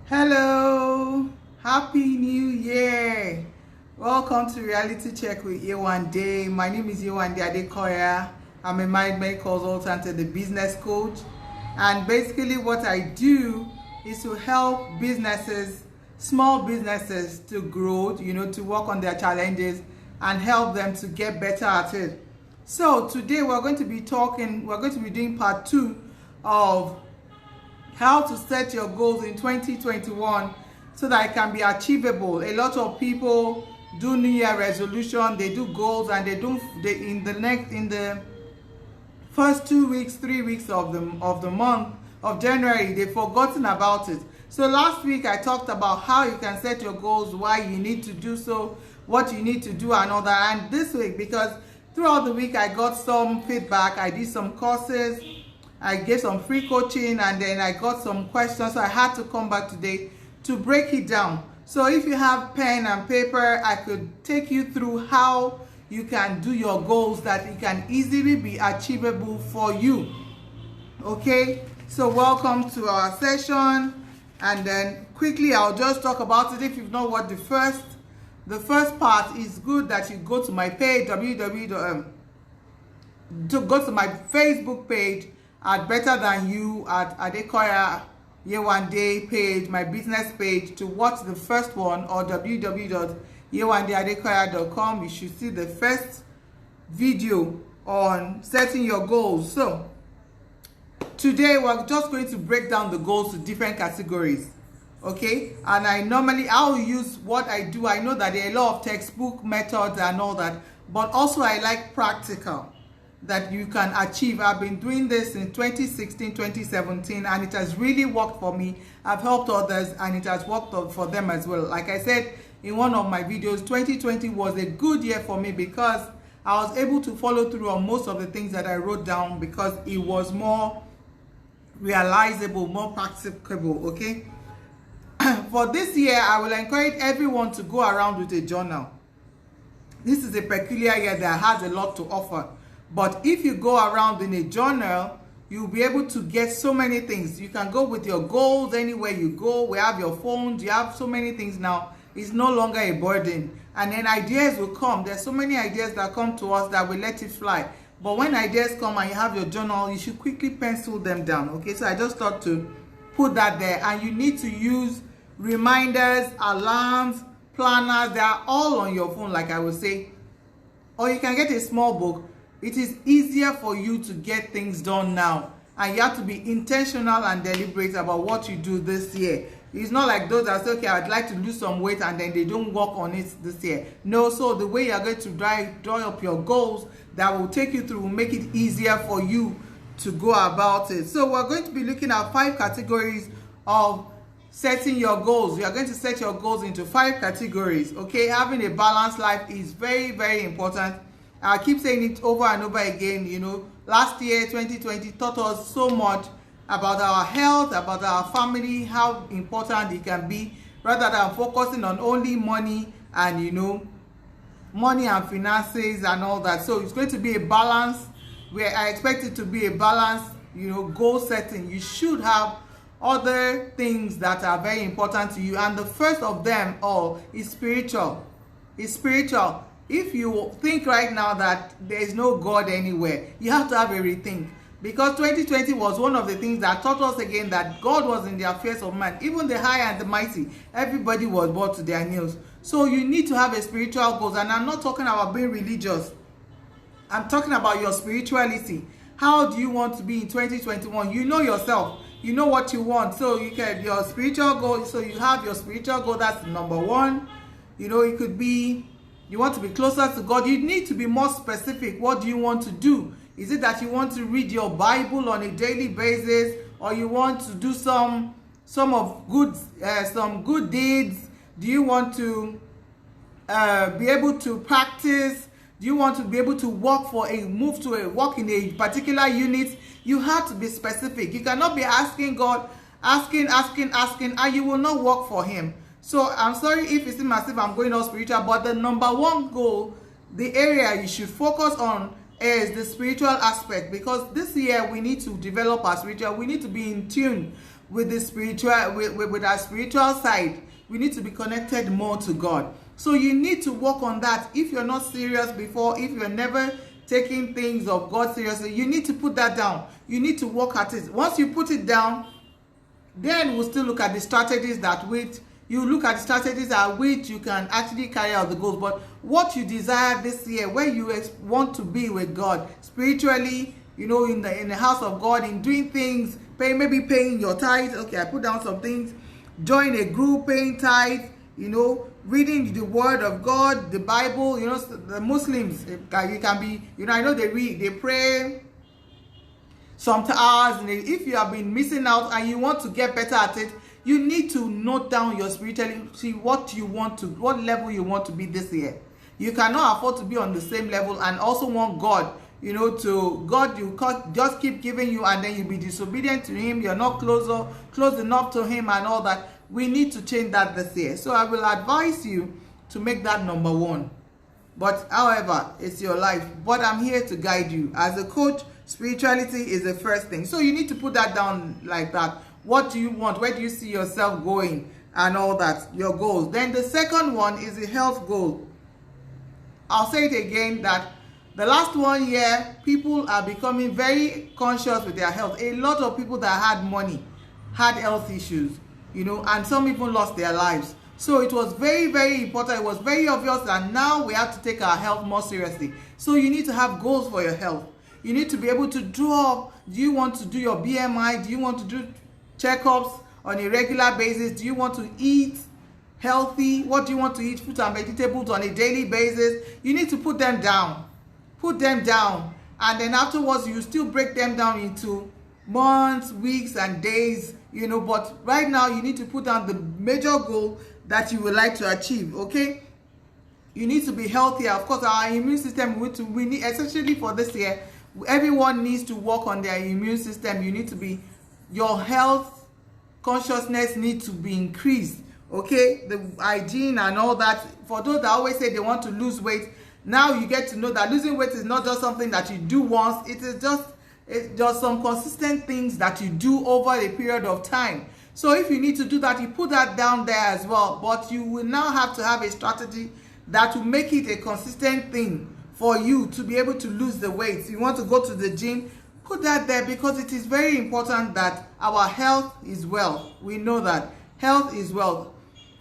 Hello, happy new year. Welcome to Reality Check with YEWANDE. My name is YEWANDE ADEKOYA. I'm a mind consultant and a business coach. And basically what I do is to help businesses, small businesses to grow, to work on their challenges and help them to get better at it. So today we're going to be doing part 2 of how to set your goals in 2021 so that it can be achievable. A lot of people do New Year resolution, they do goals, and in the first 2 weeks, 3 weeks of the month of January, they've forgotten about it. So last week I talked about how you can set your goals, why you need to do so, what you need to do, and all that. And this week, because throughout the week I got some feedback, I did some courses, I gave some free coaching, and then I got some questions, so I had to come back today to break it down. So if you have pen and paper, I could take you through how you can do your goals that it can easily be achievable for you. Okay, so welcome to our session, and then quickly I'll just talk about it. If you've not watched the first part, is good that you go to my page, to go to my Facebook page at Better Than You at Adekoya YEWANDE page, my business page, to watch the first one, or www.yewandeadekoya.com. You should see the first video on setting your goals. So today we're just going to break down the goals to different categories. Okay, and I'll use what I do. I know that there are a lot of textbook methods and all that, but also I like practical that you can achieve. I've been doing this in 2016, 2017, and it has really worked for me. I've helped others, and it has worked for them as well. Like I said in one of my videos, 2020 was a good year for me because I was able to follow through on most of the things that I wrote down because it was more realizable, more practicable. Okay, for this year, I will encourage everyone to go around with a journal. This is a peculiar year that has a lot to offer. But if you go around in a journal, you'll be able to get so many things. You can go with your goals anywhere you go. We have your phones. You have so many things now. It's no longer a burden. And then ideas will come. There's so many ideas that come to us that we let it fly. But when ideas come and you have your journal, you should quickly pencil them down. Okay, so I just thought to put that there. And you need to use reminders, alarms, planners. They are all on your phone, like I would say. Or you can get a small book. It is easier for you to get things done now, and you have to be intentional and deliberate about what you do this year. It's not like those that say, okay, I'd like to lose some weight, and then they don't work on it this year. No, so the way you're going to draw up your goals that will take you through will make it easier for you to go about it. So we're going to be looking at 5 categories of setting your goals. You are going to set your goals into 5 categories. Okay, having a balanced life is very, very important. I keep saying it over and over again. Last year 2020 taught us so much about our health, about our family, how important it can be, rather than focusing on only money and money and finances and all that. So it's going to be a balance, where I expect it to be a balance, goal setting. You should have other things that are very important to you, and the first of them all is spiritual. It's spiritual. If you think right now that there is no God anywhere, you have to have a rethink. Because 2020 was one of the things that taught us again that God was in the affairs of man. Even the high and the mighty, everybody was brought to their knees. So you need to have a spiritual goal. And I'm not talking about being religious. I'm talking about your spirituality. How do you want to be in 2021? You know yourself. You know what you want. So you can your spiritual goal. So you have your spiritual goal. That's number 1. It could be you want to be closer to God. You need to be more specific. What do you want to do? Is it that you want to read your Bible on a daily basis, or you want to do some good deeds? Do you want to be able to practice? Do you want to be able to work work in a particular unit? You have to be specific. You cannot be asking God, asking, and you will not work for Him. So I'm sorry if it seems as if I'm going all spiritual, but the number 1 goal, the area you should focus on, is the spiritual aspect. Because this year we need to develop our spiritual. We need to be in tune with the spiritual, with our spiritual side. We need to be connected more to God. So you need to work on that. If you're not serious before, if you're never taking things of God seriously, you need to put that down. You need to work at it. Once you put it down, then we'll still look at the strategies that which you look at the strategies at which you can actually carry out the goals. But what you desire this year, where you want to be with God spiritually, you know, in the house of God, in doing things, maybe paying your tithe. Okay, I put down some things. Join a group, paying tithe, you know, reading the word of God, the Bible. You know, the Muslims, you can be, you know, I know they read, they pray some hours. And if you have been missing out and you want to get better at it, you need to note down your spirituality, what you want to, what level you want to be this year. You cannot afford to be on the same level and also want God, you know, to God, you just keep giving you and then you be disobedient to him. You're not close enough to him and all that. We need to change that this year. So I will advise you to make that number one. But however, it's your life. But I'm here to guide you. As a coach, spirituality is the first thing. So you need to put that down like that. What do you want? Where do you see yourself going? And all that, your goals. Then the second one is the health goal. I'll say it again, that the last 1 year, people are becoming very conscious with their health. A lot of people that had money had health issues, you know, and some even lost their lives. So it was very, very important. It was very obvious that now we have to take our health more seriously. So you need to have goals for your health. You need to be able to draw. Do you want to do your BMI? Do you want to do checkups on a regular basis? Do you want to eat healthy? What do you want to eat? Fruit and vegetables on a daily basis. You need to put them down. Put them down. And then afterwards, you still break them down into months, weeks, and days, you know. But right now, you need to put down the major goal that you would like to achieve, okay? You need to be healthier. Of course, our immune system, we need, especially for this year, everyone needs to work on their immune system. You need to be, your health consciousness needs to be increased, okay? The hygiene and all that. For those that always say they want to lose weight, now you get to know that losing weight is not just something that you do once. It's just some consistent things that you do over a period of time. So if you need to do that, you put that down there as well. But you will now have to have a strategy that will make it a consistent thing for you to be able to lose the weight. You want to go to the gym, put that there, because it is very important that our health is well. We know that health is wealth.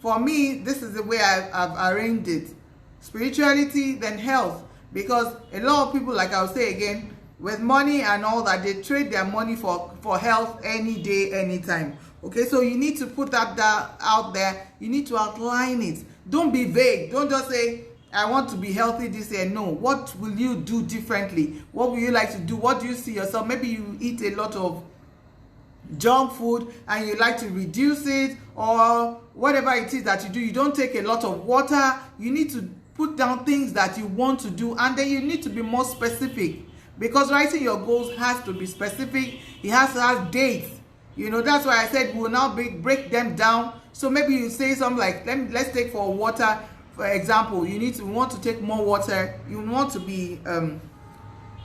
For me, this is the way I've arranged it. Spirituality, then health. Because a lot of people, like I'll say again, with money and all that, they trade their money for health any day, anytime. Okay, so you need to put that out there. You need to outline it. Don't be vague. Don't just say, I want to be healthy this year. No. What will you do differently? What will you like to do? What do you see yourself? Maybe you eat a lot of junk food and you like to reduce it, or whatever it is that you do. You don't take a lot of water. You need to put down things that you want to do, and then you need to be more specific, because writing your goals has to be specific. It has to have dates. You know, that's why I said we'll now break them down. So maybe you say something like, let's take for water, for example. You want to take more water. You want to be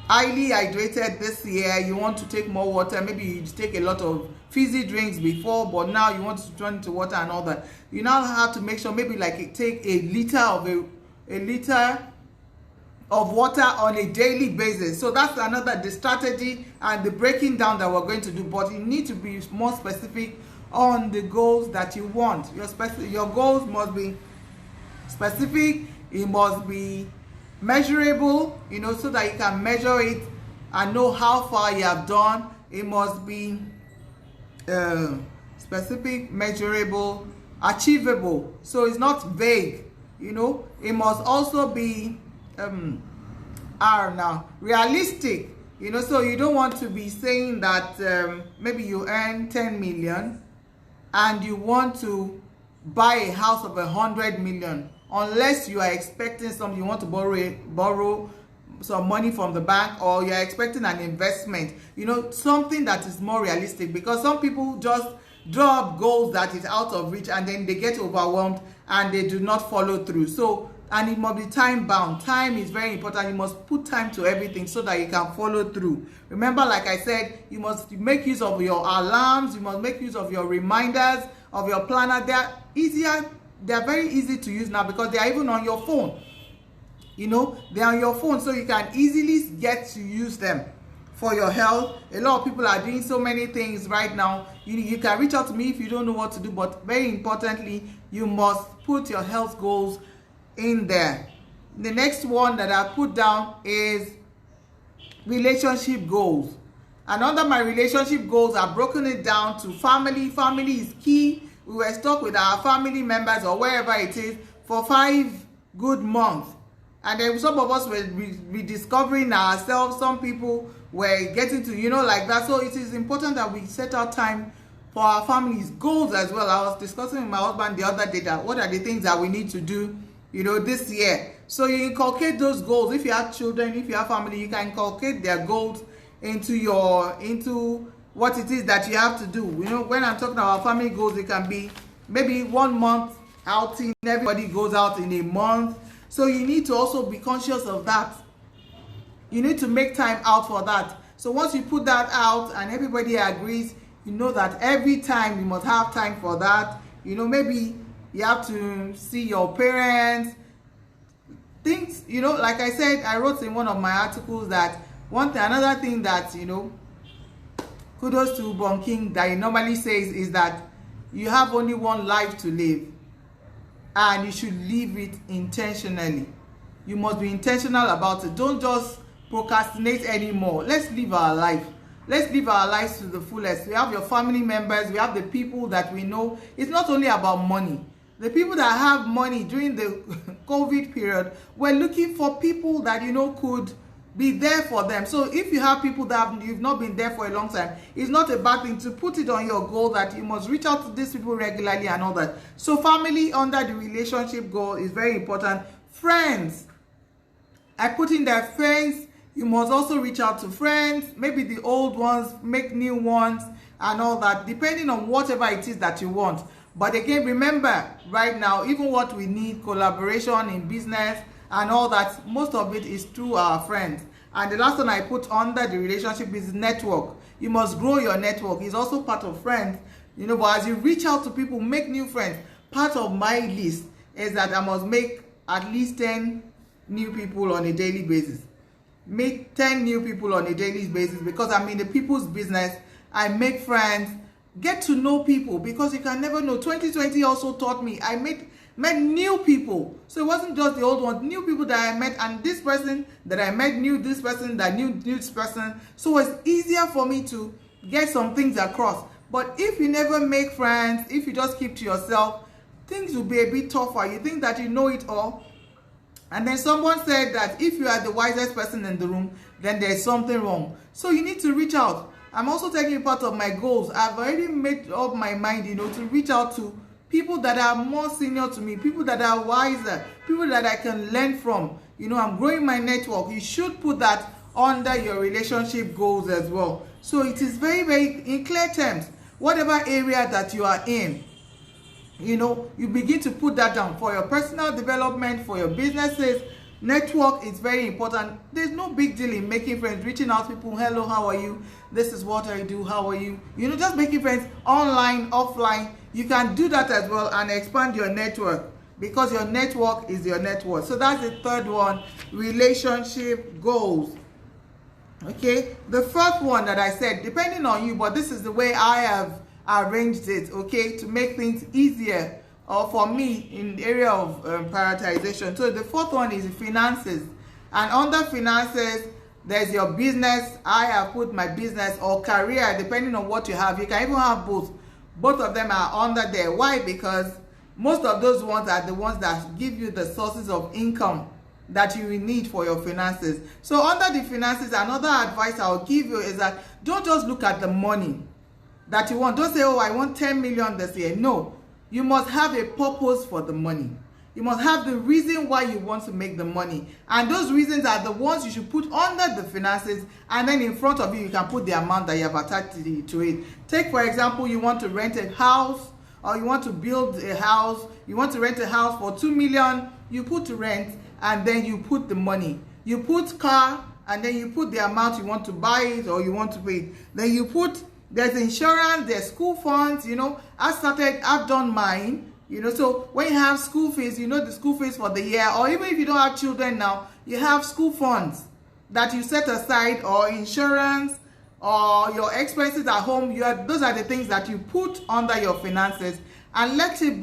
highly hydrated this year. You want to take more water. Maybe you take a lot of fizzy drinks before, but now you want to turn into water and all that. You now have to make sure, maybe like take a liter of water on a daily basis. So that's the strategy and the breaking down that we're going to do. But you need to be more specific on the goals that you want. Your goals must be specific. It must be measurable, you know, so that you can measure it and know how far you have done. It must be specific, measurable, achievable. So it's not vague, you know. It must also be realistic, you know. So you don't want to be saying that maybe you earn 10 million and you want to buy a house of 100 million, unless you are expecting something. You want to borrow some money from the bank, or you're expecting an investment, you know, something that is more realistic. Because some people just draw up goals that is out of reach, and then they get overwhelmed and they do not follow through. So and it must be time bound. Time is very important. You must put time to everything so that you can follow through. Remember, like I said, you must make use of your alarms, you must make use of your reminders, of your planner. They're very easy to use now because they are even on your phone. You know, they're on your phone, so you can easily get to use them for your health. A lot of people are doing so many things right now. You can reach out to me if you don't know what to do, but very importantly, you must put your health goals in there. The next one that I put down is relationship goals. And under my relationship goals, I've broken it down to family. Family is key. We were stuck with our family members or wherever it is for 5 good months. And then some of us were rediscovering ourselves. Some people were getting to, like that. So it is important that we set out time for our family's goals as well. I was discussing with my husband the other day that what are the things that we need to do, this year. So you inculcate those goals. If you have children, if you have family, you can inculcate their goals into what it is that you have to do. When I'm talking about family goals, it can be maybe 1 month outing. Everybody goes out in a month. So you need to also be conscious of that. You need to make time out for that. So once you put that out and everybody agrees, you know that every time you must have time for that. Maybe you have to see your parents. Things, like I said, I wrote in one of my articles that another thing that, kudos to Bon King, that he normally says is that you have only one life to live. And you should live it intentionally. You must be intentional about it. Don't just procrastinate anymore. Let's live our life. Let's live our lives to the fullest. We have your family members. We have the people that we know. It's not only about money. The people that have money during the COVID period, we're looking for people that, could be there for them. So if you have people that you've not been there for a long time, it's not a bad thing to put it on your goal that you must reach out to these people regularly and all that. So family under the relationship goal is very important. Friends, I put in there friends. You must also reach out to friends, maybe the old ones, make new ones and all that, depending on whatever it is that you want. But again, remember, right now, even what we need, collaboration in business and all that, most of it is through our friends. And the last one I put under the relationship is network. You must grow your network. It's also part of friends. But as you reach out to people, make new friends. Part of my list is that I must make at least 10 new people on a daily basis. Make 10 new people on a daily basis because I'm in the people's business. I make friends, get to know people because you can never know. 2020 also taught me. I met new people. So it wasn't just the old ones, new people that I met, and this person that I met knew this person that knew this person. So it's easier for me to get some things across. But if you never make friends, if you just keep to yourself, things will be a bit tougher. You think that you know it all. And then someone said that if you are the wisest person in the room, then there's something wrong. So you need to reach out. I'm also taking part of my goals. I've already made up my mind, to reach out to people that are more senior to me, people that are wiser, people that I can learn from. I'm growing my network. You should put that under your relationship goals as well. So it is very, very in clear terms. Whatever area that you are in, you begin to put that down for your personal development, for your businesses. Network is very important. There's no big deal in making friends, reaching out to people. Hello, how are you? This is what I do. How are you? Just making friends online, offline. You can do that as well and expand your network because your network is your net worth. So that's the third one, relationship goals. Okay, the fourth one that I said, depending on you, but this is the way I have arranged it, okay, to make things easier for me in the area of prioritization. So the fourth one is finances, and under finances there's your business. I have put my business or career, depending on what you have. You can even have both of them are under there. Why? Because most of those ones are the ones that give you the sources of income that you will need for your finances. So under the finances, another advice I'll give you is that don't just look at the money that you want. Don't say, oh, I want 10 million this year. No, you must have a purpose for the money. You must have the reason why you want to make the money. And those reasons are the ones you should put under the finances, and then in front of you, you can put the amount that you have attached to it. Take, for example, you want to rent a house, or you want to build a house, you want to rent a house for 2 million, you put rent, and then you put the money. You put car, and then you put the amount you want to buy it or you want to pay it. Then you put, there's insurance, there's school funds, you know. I've done mine, you know. So when you have school fees, you know the school fees for the year, or even if you don't have children now, you have school funds that you set aside, or insurance, or your expenses at home. Those are the things that you put under your finances, and let them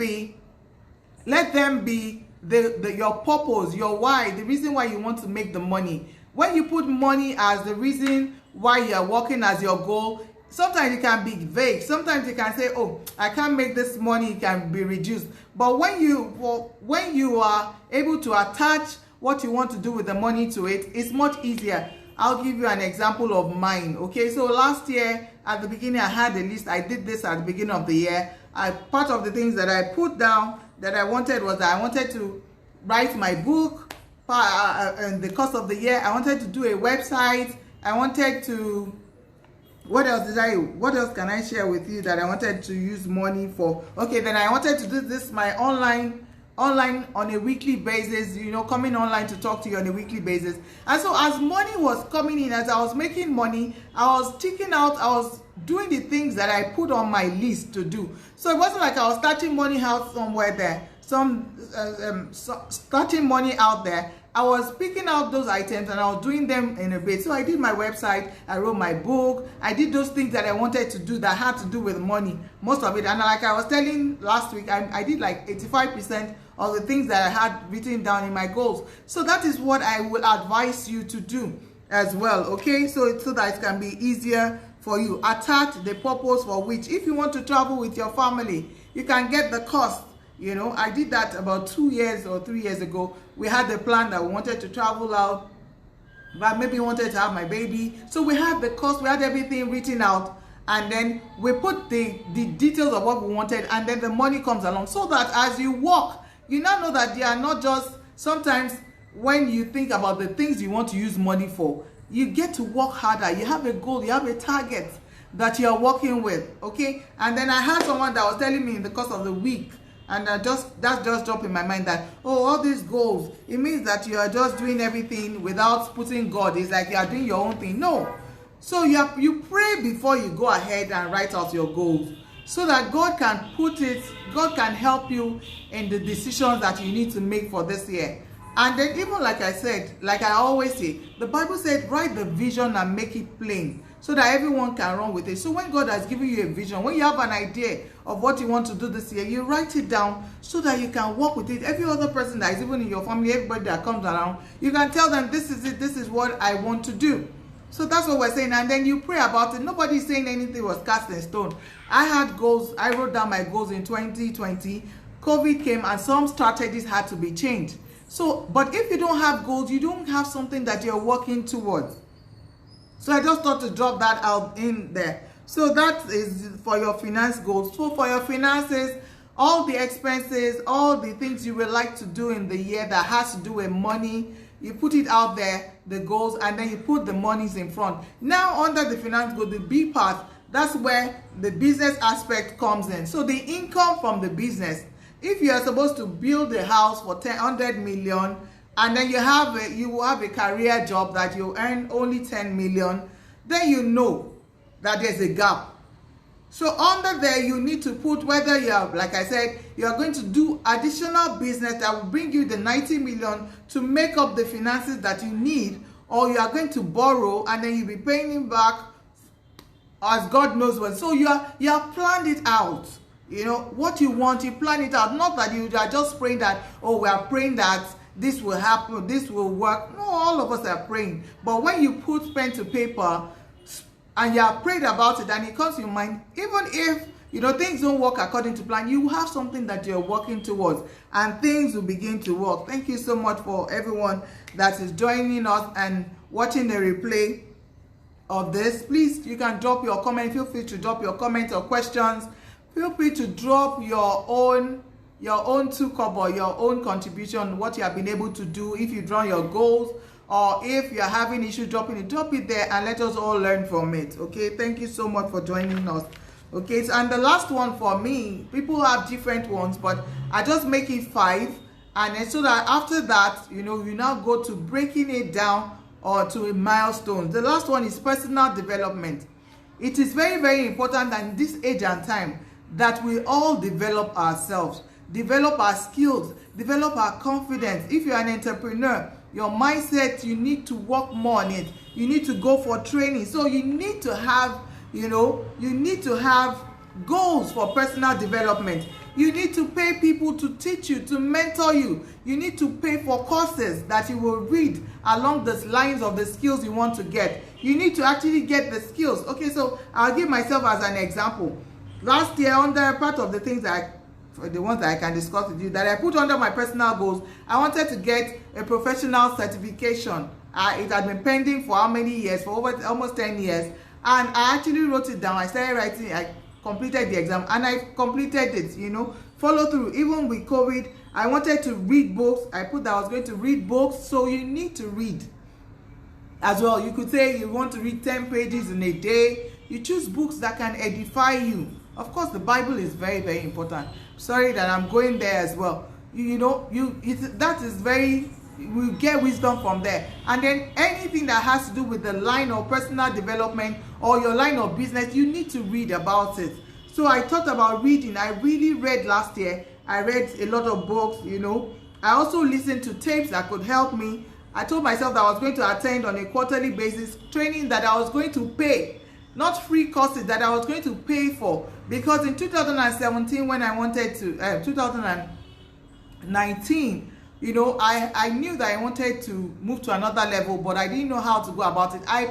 be your purpose, your why, the reason why you want to make the money. When you put money as the reason why you are working as your goal, sometimes it can be vague. Sometimes you can say, oh, I can't make this money, it can be reduced. But when you are able to attach what you want to do with the money to it, it's much easier. I'll give you an example of mine. Okay, so last year at the beginning, I had a list. I did this at the beginning of the year. Part of the things that I put down that I wanted was that I wanted to write my book. In the course of the year, I wanted to do a website. I wanted to, what else can I share with you that I wanted to use money for? Okay, then I wanted to do this, my online on a weekly basis, you know, coming online to talk to you on a weekly basis. And so as money was coming in, as I was making money, I was ticking out, I was doing the things that I put on my list to do. So it wasn't like I was starting money out somewhere there, starting money out there. I was picking out those items and I was doing them in a bit. So I did my website, I wrote my book, I did those things that I wanted to do that had to do with money, most of it. And like I was telling last week, I did like 85% of the things that I had written down in my goals. So that is what I will advise you to do as well, okay? So that it can be easier for you. Attach the purpose for which. If you want to travel with your family, you can get the cost. You know, I did that about 2 years or 3 years ago. We had the plan that we wanted to travel out, but maybe wanted to have my baby. So we had the cost, we had everything written out, and then we put the details of what we wanted, and then the money comes along. So that as you walk, you now know that they are not just, sometimes when you think about the things you want to use money for, you get to work harder. You have a goal, you have a target that you are working with, okay? And then I had someone that was telling me in the course of the week, and that just dropped in my mind that, oh, all these goals, it means that you are just doing everything without putting God. It's like you are doing your own thing. No. So you pray before you go ahead and write out your goals, so that God can help you in the decisions that you need to make for this year. And then even like I said, like I always say, the Bible said, write the vision and make it plain, so that everyone can run with it. So when God has given you a vision, when you have an idea of what you want to do this year, you write it down so that you can work with it. Every other person that is even in your family, everybody that comes around, you can tell them, this is it, this is what I want to do. So that's what we're saying. And then you pray about it. Nobody's saying anything was cast in stone. I had goals. I wrote down my goals in 2020. COVID came and some strategies had to be changed. So, but if you don't have goals, you don't have something that you're working towards. So I just thought to drop that out in there. So that is for your finance goals. So for your finances, all the expenses, all the things you would like to do in the year that has to do with money, you put it out there, the goals, and then you put the monies in front. Now under the finance goal, the B part, that's where the business aspect comes in. So the income from the business. If you are supposed to build a house for 100 million, and then you will have a career job that you earn only 10 million, then you know that there's a gap. So under there, you need to put whether you are, like I said, you are going to do additional business that will bring you the 90 million to make up the finances that you need, or you are going to borrow and then you'll be paying it back as God knows when. So you have planned it out. You know what you want, you plan it out. Not that you are just praying that, oh, we are praying that this will happen, this will work. No, all of us are praying. But when you put pen to paper and you have prayed about it and it comes to your mind, even if things don't work according to plan, you have something that you're working towards and things will begin to work. Thank you so much for everyone that is joining us and watching the replay of this. Please, you can drop your comment. Feel free to drop your comments or questions. Feel free to drop your own 2 kobo, your own contribution, what you have been able to do, if you draw your goals, or if you're having issue dropping it, drop it there and let us all learn from it. Okay, thank you so much for joining us. Okay, so, and the last one for me, people have different ones, but I just make it 5, and then so that after that, you know, you now go to breaking it down or to a milestone. The last one is personal development. It is very, very important in this age and time that we all develop ourselves, develop our skills, develop our confidence. If you're an entrepreneur, your mindset, you need to work more on it. You need to go for training. So you need to have, you know, you need to have goals for personal development. You need to pay people to teach you, to mentor you. You need to pay for courses that you will read along the lines of the skills you want to get. You need to actually get the skills. Okay, so I'll give myself as an example. Last year, under part of the things that the ones that I can discuss with you, that I put under my personal goals, I wanted to get a professional certification. It had been pending for how many years? For over almost 10 years. And I actually wrote it down. I started writing, I completed the exam, and I completed it, you know, follow through. Even with COVID, I wanted to read books. I put that I was going to read books. So you need to read as well. You could say you want to read 10 pages in a day. You choose books that can edify you. Of course, the Bible is very, very important. Sorry that I'm going there as well. That is very, we get wisdom from there. And then anything that has to do with the line of personal development or your line of business, you need to read about it. So I talked about reading. I really read last year. I read a lot of books, you know. I also listened to tapes that could help me. I told myself that I was going to attend on a quarterly basis training that I was going to pay, not free courses that I was going to pay for. Because in 2017, when I wanted to, 2019, you know, I knew that I wanted to move to another level, but I didn't know how to go about it. I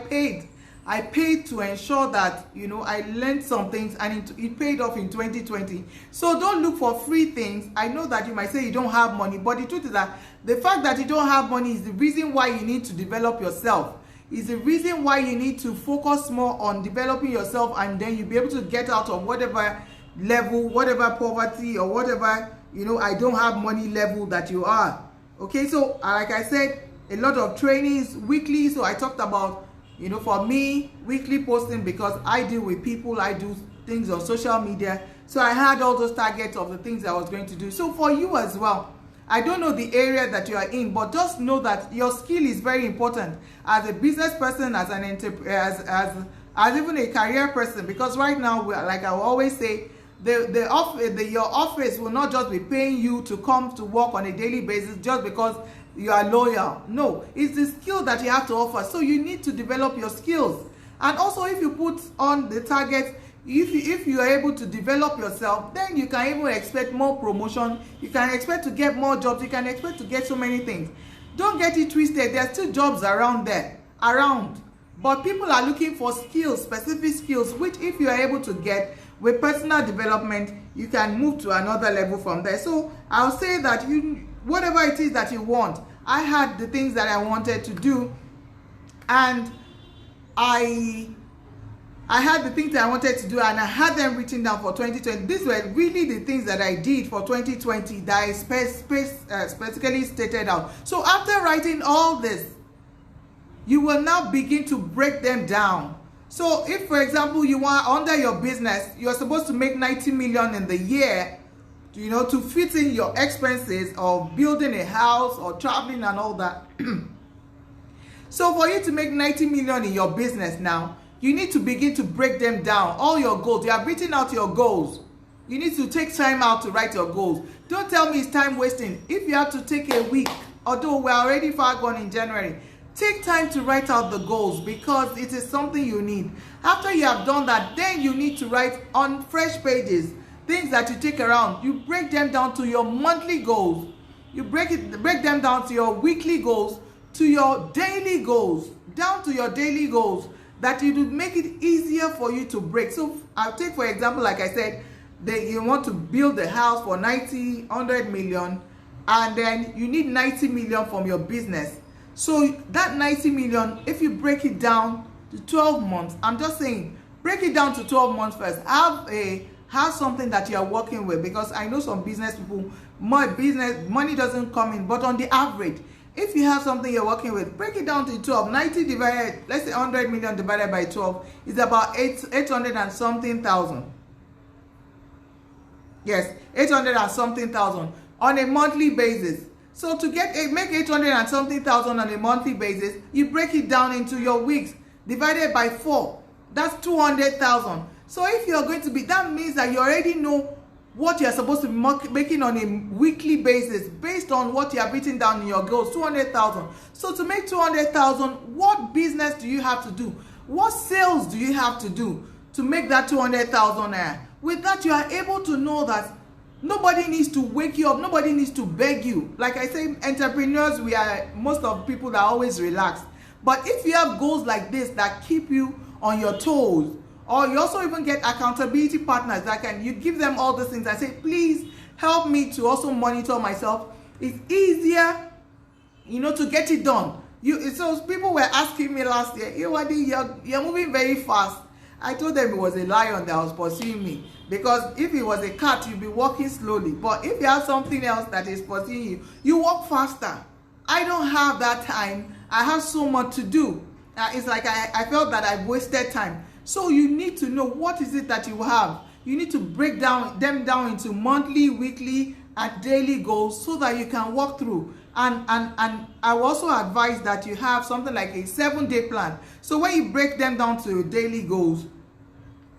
paid to ensure that, you know, I learned some things, and it paid off in 2020. So don't look for free things. I know that you might say you don't have money, but the truth is that the fact that you don't have money is the reason why you need to develop yourself. Is the reason why you need to focus more on developing yourself, and then you'll be able to get out of whatever level, whatever poverty or whatever, you know, I don't have money level that you are. Okay, so like I said, a lot of trainings weekly. So I talked about, you know, for me, weekly posting, because I deal with people, I do things on social media. So I had all those targets of the things I was going to do. So for you as well, I don't know the area that you are in, but just know that your skill is very important as a business person, as an entrepreneur, as even a career person. Because right now, like I will always say, your office will not just be paying you to come to work on a daily basis just because you are loyal. No, it's the skill that you have to offer. So you need to develop your skills. And also, if you put on the target, if you are able to develop yourself, then you can even expect more promotion. You can expect to get more jobs. You can expect to get so many things. Don't get it twisted. There are still jobs around. But people are looking for skills, specific skills, which if you are able to get with personal development, you can move to another level from there. So I'll say that whatever it is that you want, I had the things that I wanted to do, and I had the things that I wanted to do, and I had them written down for 2020. These were really the things that I did for 2020 that I specifically stated out. So after writing all this, you will now begin to break them down. So if, for example, you want under your business, you're supposed to make 90 million in the year, you know, to fit in your expenses of building a house or traveling and all that. So for you to make 90 million in your business now, you need to begin to break them down. All your goals, you have written out your goals. You need to take time out to write your goals. Don't tell me it's time wasting. If you have to take a week, although we're already far gone in January, take time to write out the goals, because it is something you need. After you have done that, then you need to write on fresh pages things that you take around. You break them down to your monthly goals. You break them down to your weekly goals, to your daily goals, down to your daily goals, that it would make it easier for you to break. So I'll take, for example, like I said, that you want to build a house for 100 million, and then you need 90 million from your business. So that 90 million, if you break it down to 12 months, I'm just saying, break it down to 12 months first. Have something that you are working with, because I know some business people, money doesn't come in, but on the average, if you have something you're working with, break it down to 12. 90 divided, let's say 100 million divided by 12 is about 800 and something thousand. Yes, 800 and something thousand on a monthly basis. So to make 800 and something thousand on a monthly basis, you break it down into your weeks divided by 4. That's 200,000. So if you're going to be, that means that you already know what you're supposed to be making on a weekly basis based on what you have written down in your goals. 200,000. So to make 200,000, what business do you have to do? What sales do you have to do to make that 200,000 naira? With that, you are able to know that nobody needs to wake you up. Nobody needs to beg you. Like I say, entrepreneurs, we are, most of people that are always relaxed. But if you have goals like this that keep you on your toes, or you also even get accountability partners that you give them all these things and say, please help me to also monitor myself. It's easier, to get it done. So people were asking me last year, YEWANDE, you're moving very fast. I told them it was a lion that was pursuing me. Because if it was a cat, you'd be walking slowly. But if you have something else that is pursuing you, you walk faster. I don't have that time. I have so much to do. It's like I felt that I've wasted time. So you need to know what is it that you have. You need to break them down into monthly, weekly, and daily goals so that you can walk through. And I will also advise that you have something like a 7-day plan. So when you break them down to daily goals,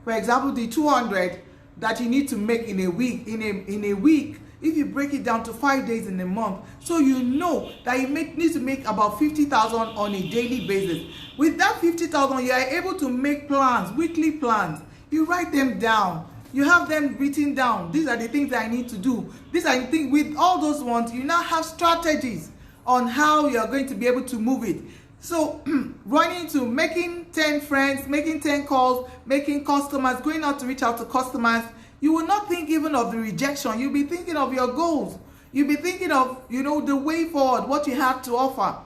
for example, the 200 that you need to make in a week, if you break it down to 5 days in a month, so you know that you need to make about 50,000 on a daily basis. With that 50,000, you are able to make plans, weekly plans. You write them down. You have them written down. These are the things that I need to do. These are the things. With all those ones, you now have strategies on how you are going to be able to move it. So running to making 10 friends, making 10 calls, making customers, going out to reach out to customers. You will not think even of the rejection. You'll be thinking of your goals. You'll be thinking of, the way forward, what you have to offer.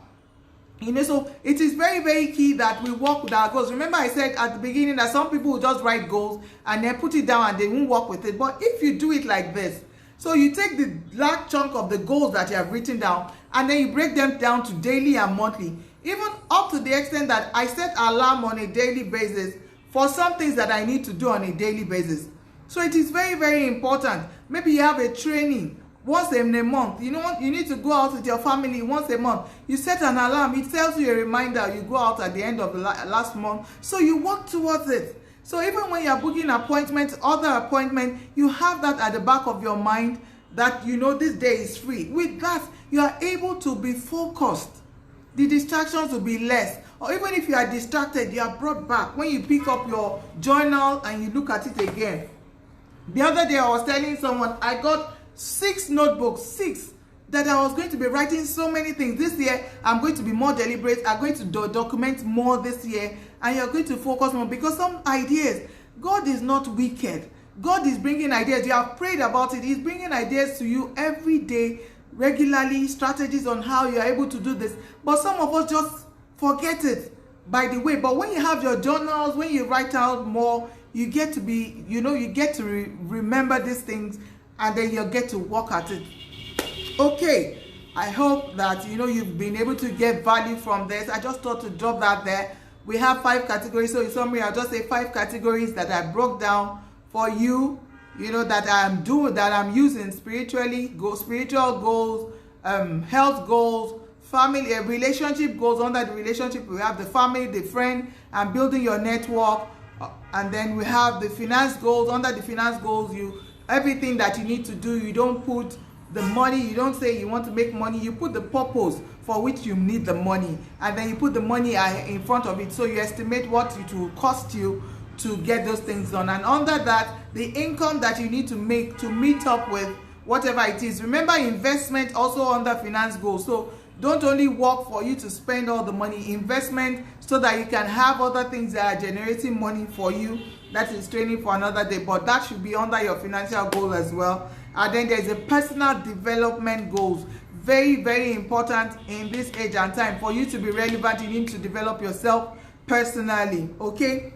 So it is very, very key that we work with our goals. Remember I said at the beginning that some people will just write goals and then put it down and they won't work with it. But if you do it like this, so you take the large chunk of the goals that you have written down and then you break them down to daily and monthly, even up to the extent that I set alarm on a daily basis for some things that I need to do on a daily basis. So it is very, very important. Maybe you have a training once in a month. You need to go out with your family once a month. You set an alarm. It tells you a reminder. You go out at the end of the last month. So you work towards it. So even when you're booking appointments, other appointments, you have that at the back of your mind that this day is free. With that, you are able to be focused. The distractions will be less. Or even if you are distracted, you are brought back. When you pick up your journal and you look at it again. The other day I was telling someone I got 6 notebooks, 6, that I was going to be writing so many things. This year I'm going to be more deliberate. I'm going to document more this year, and you're going to focus more because some ideas, God is not wicked. God is bringing ideas. You have prayed about it. He's bringing ideas to you every day, regularly, strategies on how you are able to do this. But some of us just forget it by the way. But when you have your journals, when you write out more, you get to be, you get to remember these things, and then you get to work at it. Okay, I hope that you've been able to get value from this. I just thought to drop that there. We have 5 categories. So in summary, I'll just say 5 categories that I broke down for you, that I'm using spiritually, spiritual goals, health goals, family, relationship goals. Under the relationship, we have the family, the friend, and building your network. And then we have the finance goals. Under the finance goals, everything that you need to do, you don't put the money, you don't say you want to make money, you put the purpose for which you need the money, and then you put the money in front of it, so you estimate what it will cost you to get those things done. And under that, the income that you need to make to meet up with whatever it is. Remember, investment also under finance goals. So don't only work for you to spend all the money. Investment so that you can have other things that are generating money for you. That is training for another day, but that should be under your financial goal as well. And then there's a personal development goals. Very, very important in this age and time. For you to be relevant, you need to develop yourself personally. Okay?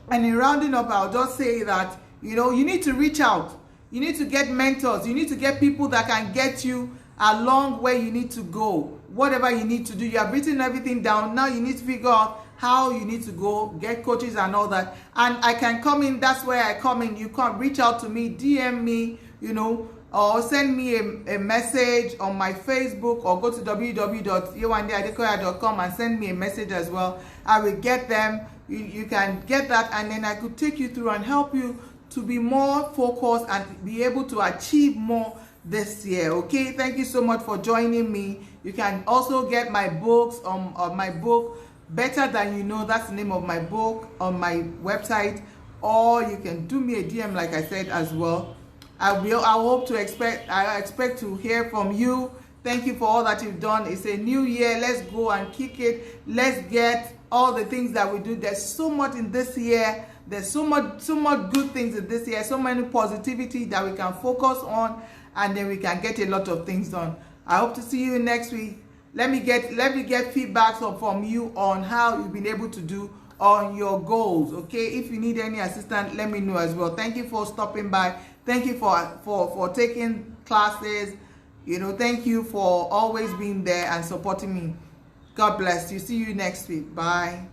And in rounding up, I'll just say that you need to reach out. You need to get mentors. You need to get people that can get you along where you need to go. whatever you need to do. You have written everything down. Now you need to figure out how you need to go get coaches and all that. And I can come in. That's where I come in. You can reach out to me, DM me, you know, or send me a message on my Facebook, or go to www.yewandeadekoya.com and send me a message as well. I will get them. You can get that, and then I could take you through and help you to be more focused and be able to achieve more this year. Okay, thank you so much for joining me. You can also get my books on my book, Better Than You Know. That's the name of my book, on my website, or you can do me a DM, like I said, as well. I expect to hear from you. Thank you for all that you've done. It's a new year. Let's go and kick it. Let's get all the things that we do. There's so much in this year. There's so much good things in this year. So many positivity that we can focus on, and then we can get a lot of things done. I hope to see you next week. Let me get feedback from you on how you've been able to do on your goals. Okay, if you need any assistance, let me know as well. Thank you for stopping by. Thank you for taking classes. You know, thank you for always being there and supporting me. God bless you. See you next week. Bye.